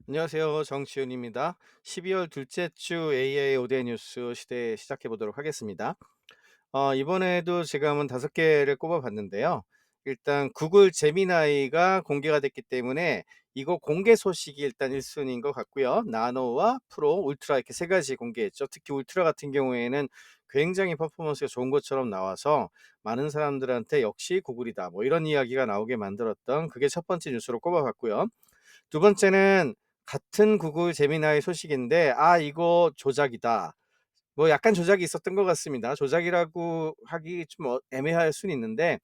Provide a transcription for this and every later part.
안녕하세요. 정치훈입니다. 12월 둘째 주 AI 오대 뉴스 시대 시작해 보도록 하겠습니다. 이번에도 제가 한번 5개를 꼽아 봤는데요. 일단 구글 제미나이가 공개가 됐기 때문에 이거 공개 소식이 일단 1순위인 것 같고요. 나노와 프로, 울트라 이렇게 세 가지 공개했죠. 특히 울트라 같은 경우에는 굉장히 퍼포먼스가 좋은 것처럼 나와서 많은 사람들한테 역시 구글이다. 뭐 이런 이야기가 나오게 만들었던 그게 첫 번째 뉴스로 꼽아 봤고요. 두 번째는 같은 구글 제미나이 소식인데 이거 조작이다. 뭐 약간 조작이 있었던 것 같습니다. 조작이라고 하기 좀 애매할 수는 있는데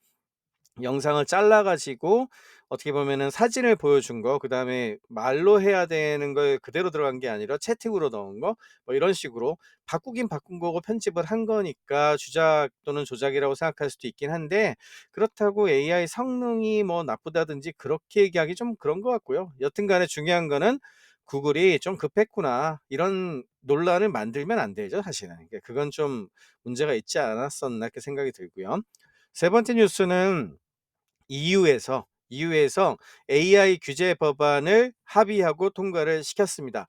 영상을 잘라 가지고 어떻게 보면은 사진을 보여준 거, 그다음에 말로 해야 되는 걸 그대로 들어간 게 아니라 채팅으로 넣은 거, 뭐 이런 식으로 바꾸긴 바꾼 거고 편집을 한 거니까 주작 또는 조작이라고 생각할 수도 있긴 한데, 그렇다고 AI 성능이 뭐 나쁘다든지 그렇게 얘기하기 좀 그런 것 같고요. 여튼 간에 중요한 거는 '구글이 좀 급했구나.' 이런 논란을 만들면 안 되죠, 사실은. 그러니까 그건 좀 문제가 있지 않았었나 이렇게 생각이 들고요. 세 번째 뉴스는 EU에서 AI 규제 법안을 합의하고 통과를 시켰습니다.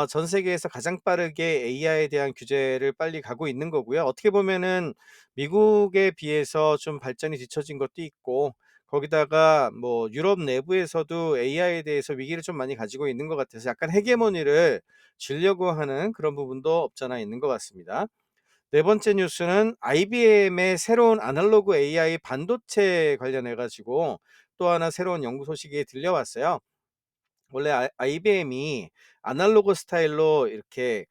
전 세계에서 가장 빠르게 AI에 대한 규제를 빨리 가고 있는 거고요. 어떻게 보면은 미국에 비해서 좀 발전이 뒤처진 것도 있고, 거기다가 뭐 유럽 내부에서도 AI에 대해서 위기를 좀 많이 가지고 있는 것 같아서 약간 헤게모니를 쥐려고 하는 그런 부분도 없잖아 있는 것 같습니다. 네 번째 뉴스는 IBM의 새로운 아날로그 AI 반도체 관련해 가지고 또 하나 새로운 연구 소식이 들려왔어요. 원래 IBM이 아날로그 스타일로 이렇게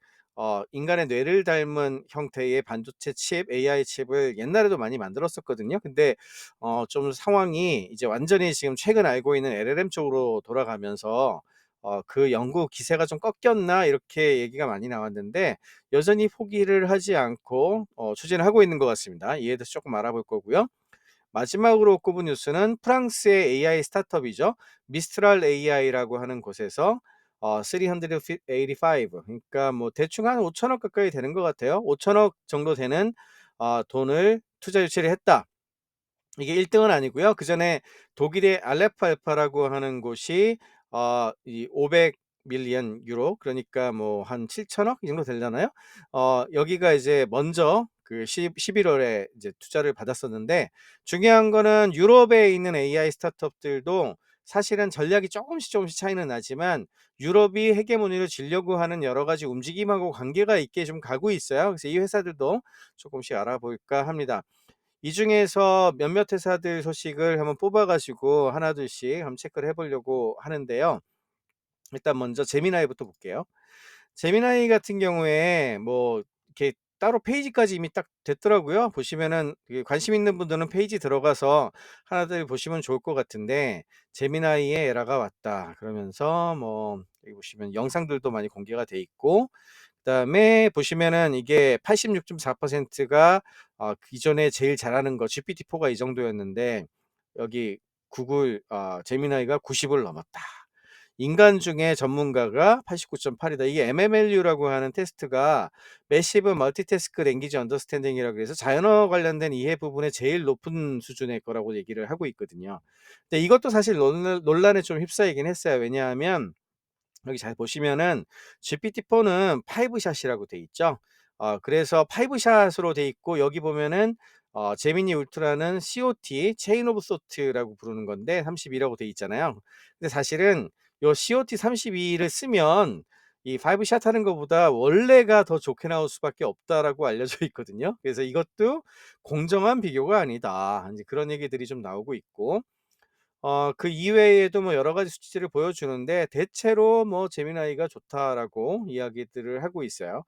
인간의 뇌를 닮은 형태의 반도체 칩, AI 칩을 옛날에도 많이 만들었었거든요. 근데 좀 상황이 이제 완전히 지금 최근 알고 있는 LLM 쪽으로 돌아가면서 그 연구 기세가 좀 꺾였나 이렇게 얘기가 많이 나왔는데, 여전히 포기를 하지 않고 추진을 하고 있는 것 같습니다. 이에 대해서 조금 알아볼 거고요. 마지막으로 꼽은 뉴스는 프랑스의 AI 스타트업이죠. 미스트랄 AI라고 하는 곳에서 385, 그러니까 뭐 대충 한 5천억 가까이 되는 것 같아요. 5천억 정도 되는 돈을 투자 유치를 했다. 이게 1 등은 아니고요. 그전에 독일의 알레프 알파라고 하는 곳이 이 500 밀리언 유로, 그러니까 뭐 한 7천억 이 정도 되려나요? 여기가 이제 먼저 그 11 월에 이제 투자를 받았었는데, 중요한 거는 유럽에 있는 AI 스타트업들도 사실은 전략이 조금씩 차이는 나지만 유럽이 헤게모니를 쥐려고 하는 여러 가지 움직임하고 관계가 있게 좀 가고 있어요. 그래서 이 회사들도 조금씩 알아볼까 합니다. 이 중에서 몇몇 회사들 소식을 한번 뽑아 가지고 하나둘씩 한번 체크를 해 보려고 하는데요. 일단 먼저 제미나이부터 볼게요. 제미나이 같은 경우에 뭐 이렇게 따로 페이지까지 이미 딱 됐더라고요. 보시면은 그 관심 있는 분들은 페이지 들어가서 하나들 보시면 좋을 것 같은데, "제미나이에 에러가 왔다." 그러면서 뭐 여기 보시면 영상들도 많이 공개가 돼 있고, 그다음에 보시면은 이게 86.4%가 기존에 제일 잘하는 거 GPT-4가 이 정도였는데, 여기 구글 제미나이가 90을 넘었다. 인간 중에 전문가가 89.8이다. 이게 MMLU라고 하는 테스트가 매시브 멀티태스크 랭귀지 언더스탠딩이라고 해서 자연어 관련된 이해 부분에 제일 높은 수준의 거라고 얘기를 하고 있거든요. 근데 이것도 사실 논란에 좀 휩싸이긴 했어요. 왜냐하면 여기 잘 보시면은 GPT-4는 5 샷이라고 돼 있죠. 그래서 5 샷으로 돼 있고, 여기 보면은 제미니 울트라는 COT 체인 오브 소트라고 부르는 건데 32라고 돼 있잖아요. 근데 사실은 요 COT 32를 쓰면 이 5 샷 하는 것보다 원래가 더 좋게 나올 수밖에 없다라고 알려져 있거든요. 그래서 이것도 공정한 비교가 아니다, 인제 그런 얘기들이 좀 나오고 있고, 그 이외에도 뭐 여러 가지 수치를 보여주는데 대체로 뭐 "재미나이가 좋다."라고 이야기들을 하고 있어요.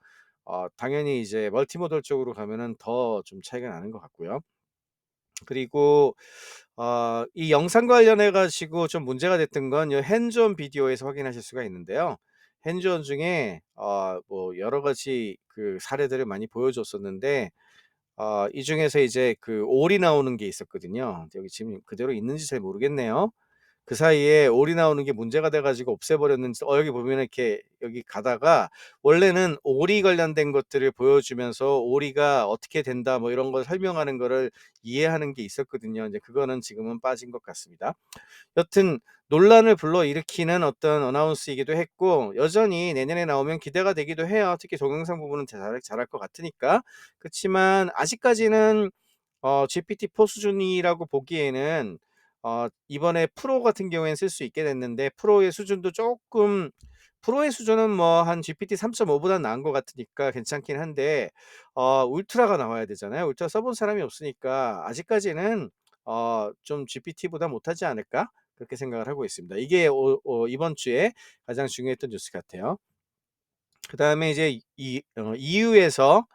당연히 이제 멀티모달 쪽으로 가면은 더 좀 차이가 나는 것 같고요. 그리고 이 영상 관련해 가지고 좀 문제가 됐던 건 이 핸즈온 비디오에서 확인하실 수가 있는데요. 핸즈온 중에 뭐 여러 가지 그 사례들을 많이 보여줬었는데, 이 중에서 이제 그 올이 나오는 게 있었거든요. 여기 지금 그대로 있는지 잘 모르겠네요. 그 사이에 오리 나오는 게 문제가 돼 가지고 없애버렸는지 여기 보면은 이렇게 여기 가다가 원래는 오리 관련된 것들을 보여주면서 "오리가 어떻게 된다." 뭐 이런 걸 설명하는 거를 이해하는 게 있었거든요. 인제 그거는 지금은 빠진 것 같습니다. 여튼 논란을 불러일으키는 어떤 어나운스이기도 했고 여전히 내년에 나오면 기대가 되기도 해요. 특히 동영상 부분은 잘할 것 같으니까. 그치만 아직까지는 GPT-4 수준이라고 보기에는 이번에 프로 같은 경우에는 쓸 수 있게 됐는데 프로의 수준도 쪼끔 프로의 수준은 뭐 한 GPT 3.5 보단 나은 것 같으니까 괜찮긴 한데 울트라가 나와야 되잖아요. 울트라 써본 사람이 없으니까 아직까지는 좀 'GPT보다 못하지 않을까?' 그렇게 생각을 하고 있습니다. 이게 이번 주에 가장 중요했던 뉴스 같아요. 그다음에 이제 EU에서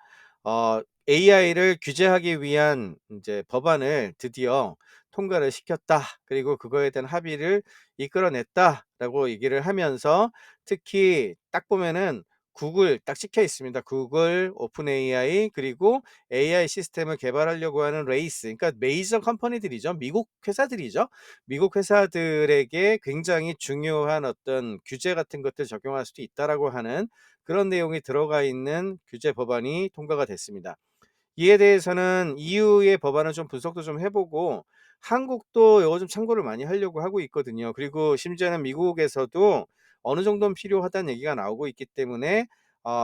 AI를 규제하기 위한 인제 법안을 드디어 통과를 시켰다. 그리고 그거에 대한 합의를 이끌어냈다라고 얘기를 하면서 특히 딱 보면은 구글 딱 찍혀 있습니다. 구글, 오픈 AI 그리고 AI 시스템을 개발하려고 하는 레이스 그러니까 메이저 컴퍼니들이죠. 미국 회사들이죠. 미국 회사들에게 굉장히 중요한 어떤 규제 같은 것들 적용할 수도 있다라고 하는 그런 내용이 들어가 있는 규제 법안이 통과가 됐습니다. 이에 대해서는 EU의 법안을 좀 분석도 좀 해 보고 한국도 요거 좀 참고를 많이 하려고 하고 있거든요. 그리고 심지어는 미국에서도 어느 정도는 필요하다는 얘기가 나오고 있기 때문에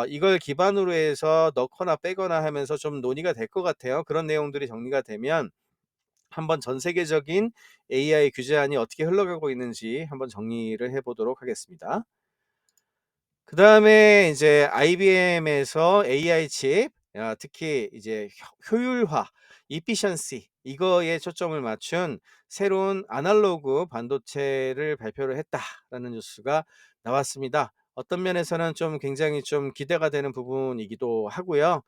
이걸 기반으로 해서 넣거나 빼거나 하면서 좀 논의가 될 것 같아요. 그런 내용들이 정리가 되면 한번 전 세계적인 AI 규제안이 어떻게 흘러가고 있는지 한번 정리를 해 보도록 하겠습니다. 그다음에 이제 IBM에서 AI 칩 특히 이제 효율화 efficiency 이거에 초점을 맞춘 새로운 아날로그 반도체를 발표를 했다라는 뉴스가 나왔습니다. 어떤 면에서는 좀 굉장히 좀 기대가 되는 부분이기도 하고요.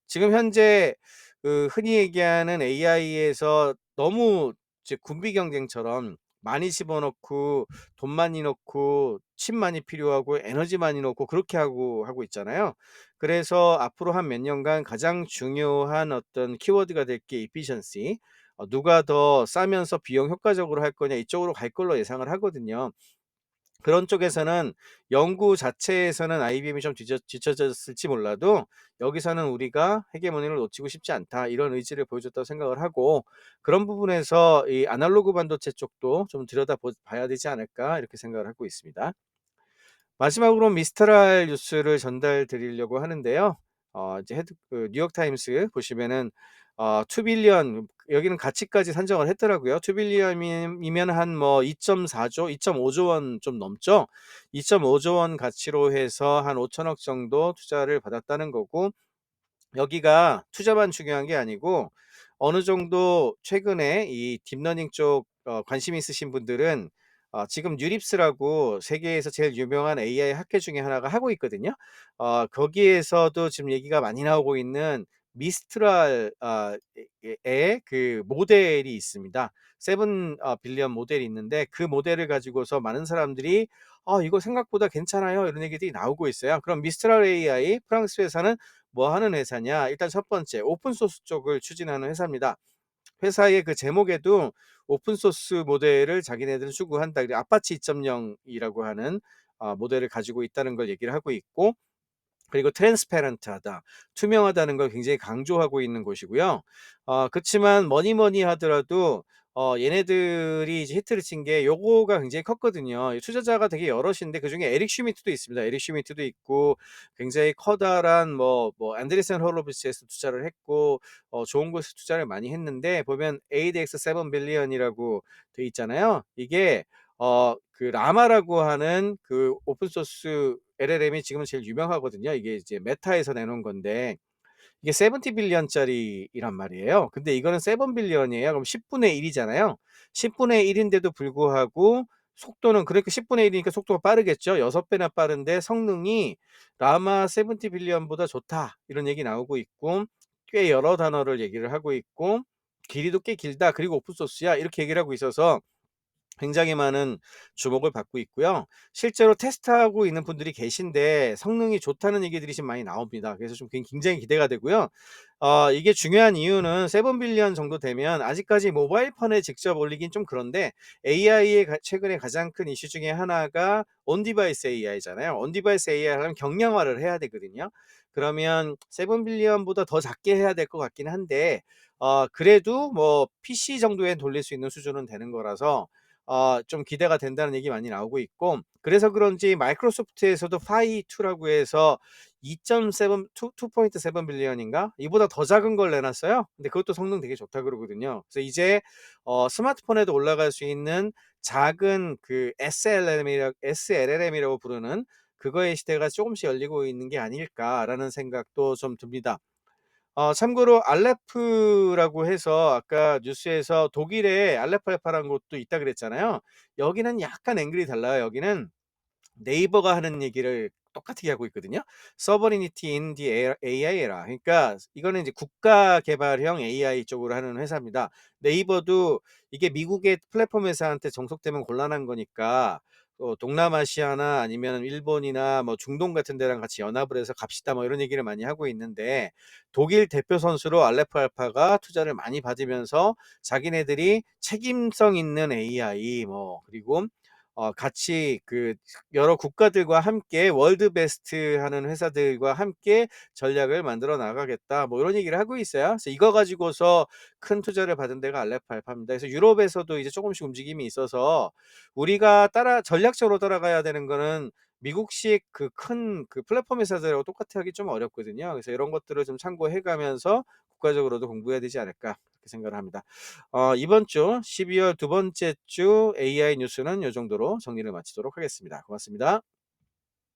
지금 현재 그 흔히 얘기하는 AI에서 너무 이제 군비 경쟁처럼 많이 집어넣고 돈 많이 넣고 칩 많이 필요하고 에너지 많이 넣고 그렇게 하고 있잖아요. 그래서 앞으로 한 몇 년간 가장 중요한 어떤 키워드가 될 게 efficiency 누가 더 싸면서 비용 효과적으로 할 거냐 이쪽으로 갈 걸로 예상을 하거든요. 그런 쪽에서는 연구 자체에서는 IBM이 좀 뒤처졌을지 몰라도 여기서는 '우리가 헤게모니를 놓치고 싶지 않다.' 이런 의지를 보여줬다고 생각을 하고 그런 부분에서 이 '아날로그 반도체 쪽도 좀 봐야 되지 않을까.' 이렇게 생각을 하고 있습니다. 마지막으로 미스터랄 뉴스를 전달 드리려고 하는데요. 이제 뉴욕 타임스 보시면은 2 빌리언 여기는 가치까지 산정을 했더라고요. 2 빌리언 이면 한 뭐 2.4 조, 2.5조 원 좀 넘죠. 2.5조 원 가치로 해서 한 5천억 정도 투자를 받았다는 거고 여기가 투자만 중요한 게 아니고 어느 정도 최근에 이 딥러닝 쪽 관심 있으신 분들은 지금 뉴립스라고 세계에서 제일 유명한 AI 학회 중에 하나가 하고 있거든요. 거기에서도 지금 얘기가 많이 나오고 있는 미스트랄 의 그 모델이 있습니다. 7 빌리언 모델이 있는데 그 모델을 가지고서 많은 사람들이 "아 이거 생각보다 괜찮아요." 이런 얘기들이 나오고 있어요. 그럼 미스트랄 AI 프랑스 회사는 뭐 하는 회사냐? 일단 첫 번째 오픈 소스 쪽을 추진하는 회사입니다. 회사의 그 제목에도 오픈 소스 모델을 자기네들은 추구한다. 그리고 아파치 2.0 이라고 하는 모델을 가지고 있다는 걸 얘기를 하고 있고 그리고 트랜스패런트하다. 투명하다는 걸 굉장히 강조하고 있는 곳이고요. 그치만 뭐니 하더라도 얘네들이 이제 히트를 친 게 요거가 굉장히 컸거든요. 이 투자자가 되게 여럿인데 그중에 에릭 슈미트도 있습니다. 에릭 슈미트도 있고 굉장히 커다란 뭐 안드레센 호로비츠에서 투자를 했고 좋은 곳에서 투자를 많이 했는데 보면 ADX 7 빌리언이라고 돼 있잖아요. 이게 그 라마라고 하는 그 오픈 소스 LLM이 지금은 제일 유명하거든요. 이게 이제 메타에서 내놓은 건데 이게 70 빌리언짜리란 말이에요. 근데 이거는 7 빌리언이에요. 그럼 10분의 1 이잖아요. 10분의 1 인데도 불구하고 속도는 그러니까 10분의 1 이니까 속도가 빠르겠죠. 6 배나 빠른데 성능이 라마 70 빌리언보다 좋다. 이런 얘기 나오고 있고 꽤 여러 단어를 얘기를 하고 있고 길이도 꽤 길다. 그리고 오픈 소스야. 이렇게 얘기를 하고 있어서 굉장히 많은 주목을 받고 있고요. 실제로 테스트하고 있는 분들이 계신데 성능이 좋다는 얘기들이 지금 많이 나옵니다. 그래서 좀 굉장히 기대가 되고요. 이게 중요한 이유는 7 빌리언 정도 되면 아직까지 모바일 폰에 직접 올리긴 좀 그런데 AI의 최근에 가장 큰 이슈 중에 하나가 온 디바이스 AI잖아요. 온 디바이스 AI 하려면 경량화를 해야 되거든요. 그러면 7 빌리언보다 더 작게 해야 될 것 같긴 한데 그래도 뭐 PC 정도에 돌릴 수 있는 수준은 되는 거라서 좀 기대가 된다는 얘기 많이 나오고 있고, 그래서 그런지 마이크로소프트에서도 파이 2라고 해서 2.7 2.7 빌리언인가? 이보다 더 작은 걸 내놨어요. 근데 그것도 성능 되게 좋다 그러거든요. 그래서 이제 스마트폰에도 올라갈 수 있는 작은 그 SLM이라고 부르는 그거의 시대가 조금씩 열리고 있는 게 아닐까라는 생각도 좀 듭니다. 참고로 알레프라고 해서 아까 뉴스에서 독일에 알레프 알파라는 곳도 있다 그랬잖아요. 여기는 약간 앵글이 달라요. 여기는 네이버가 하는 얘기를 똑같이 하고 있거든요. Sovereignty in the AI라. 그러니까 이거는 이제 국가 개발형 AI 쪽으로 하는 회사입니다. 네이버도 이게 미국의 플랫폼 회사한테 종속되면 곤란한 거니까 동남아시아나 아니면 일본이나 뭐 중동 같은 데랑 같이 연합을 해서 갑시다 뭐 이런 얘기를 많이 하고 있는데, 독일 대표 선수로 알레프 알파가 투자를 많이 받으면서 자기네들이 책임성 있는 AI 뭐 그리고 같이 그 여러 국가들과 함께 월드 베스트 하는 회사들과 함께 전략을 만들어 나가겠다 뭐 이런 얘기를 하고 있어요. 그래서 이거 가지고서 큰 투자를 받은 데가 알레프 알파입니다. 그래서 유럽에서도 이제 조금씩 움직임이 있어서 우리가 전략적으로 따라가야 되는 거는 미국식 그 큰 그 플랫폼 회사들하고 똑같이 하기 좀 어렵거든요. 그래서 이런 것들을 좀 참고해 가면서 국가적으로도 공부해야 되지 않을까 그렇게 생각을 합니다. 이번 주 12월 두 번째 주 AI 뉴스는 요 정도로 정리를 마치도록 하겠습니다. 고맙습니다.